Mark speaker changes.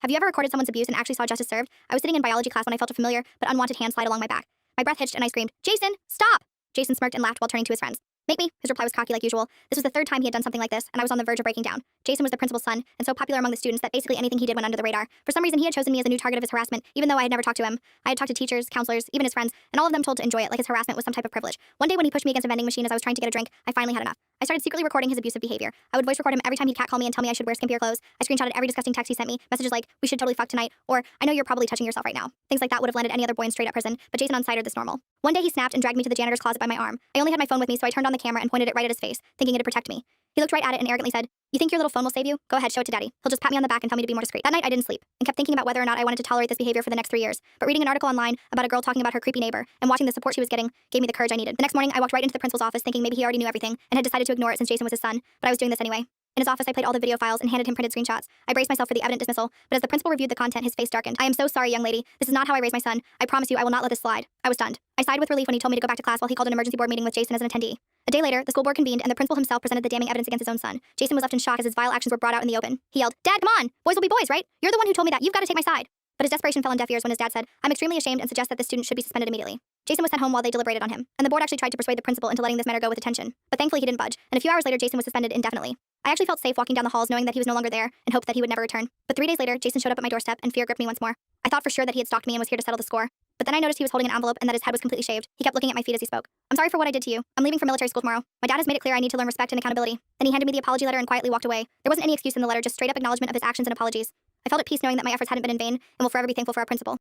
Speaker 1: Have you ever recorded someone's abuse and actually saw justice served? I was sitting in biology class when I felt a familiar but unwanted hand slide along my back. My breath hitched and I screamed, "Jason, stop!" Jason smirked and laughed while turning to his friends. "Make me?" His reply was cocky like usual. This was the third time he had done something like this, and I was on the verge of breaking down. Jason was the principal's son, and so popular among the students that basically anything he did went under the radar. For some reason, he had chosen me as a new target of his harassment, even though I had never talked to him. I had talked to teachers, counselors, even his friends, and all of them told to enjoy it like his harassment was some type of privilege. One day when he pushed me against a vending machine as I was trying to get a drink, I finally had enough. I started secretly recording his abusive behavior. I would voice record him every time he'd catcall me and tell me I should wear skimpier clothes. I screenshotted every disgusting text he sent me, messages like, "We should totally fuck tonight," or "I know you're probably touching yourself right now." Things like that would have landed any other boy in straight up prison, but Jason unsidered this normal. One day he snapped and dragged me to the janitor's closet by my arm. I only had my phone with me, so I turned on the camera and pointed it right at his face, thinking it'd protect me. He looked right at it and arrogantly said, "You think your little phone will save you? Go ahead, show it to daddy. He'll just pat me on the back and tell me to be more discreet." That night I didn't sleep, and kept thinking about whether or not I wanted to tolerate this behavior for the next 3 years. But reading an article online about a girl talking about her creepy neighbor and watching the support she was getting gave me the courage I needed. The next morning I walked right into the principal's office thinking maybe he already knew everything and had decided to ignore it since Jason was his son, but I was doing this anyway. In his office, I played all the video files and handed him printed screenshots. I braced myself for the evident dismissal, but as the principal reviewed the content, his face darkened. "I am so sorry, young lady. This is not how I raise my son. I promise you I will not let this slide." I was stunned. I sighed with relief when he told me to go back to class while he called an emergency board meeting with Jason as an attendee. A day later, the school board convened and the principal himself presented the damning evidence against his own son. Jason was left in shock as his vile actions were brought out in the open. He yelled, "Dad, come on! Boys will be boys, right? You're the one who told me that. You've got to take my side." But his desperation fell on deaf ears when his dad said, "I'm extremely ashamed and suggest that this student should be suspended immediately." Jason was sent home while they deliberated on him, and the board actually tried to persuade the principal into letting this matter go with detention. But thankfully he didn't budge, and a few hours later Jason was suspended indefinitely. I actually felt safe walking down the halls knowing that he was no longer there and hoped that he would never return. But 3 days later, Jason showed up at my doorstep and fear gripped me once more. I thought for sure that he had stalked me and was here to settle the score. But then I noticed he was holding an envelope and that his head was completely shaved. He kept looking at my feet as he spoke. "I'm sorry for what I did to you. I'm leaving for military school tomorrow. My dad has made it clear I need to learn respect and accountability." Then he handed me the apology letter and quietly walked away. There wasn't any excuse in the letter, just straight up acknowledgement of his actions and apologies. I felt at peace knowing that my efforts hadn't been in vain and will forever be thankful for our principal.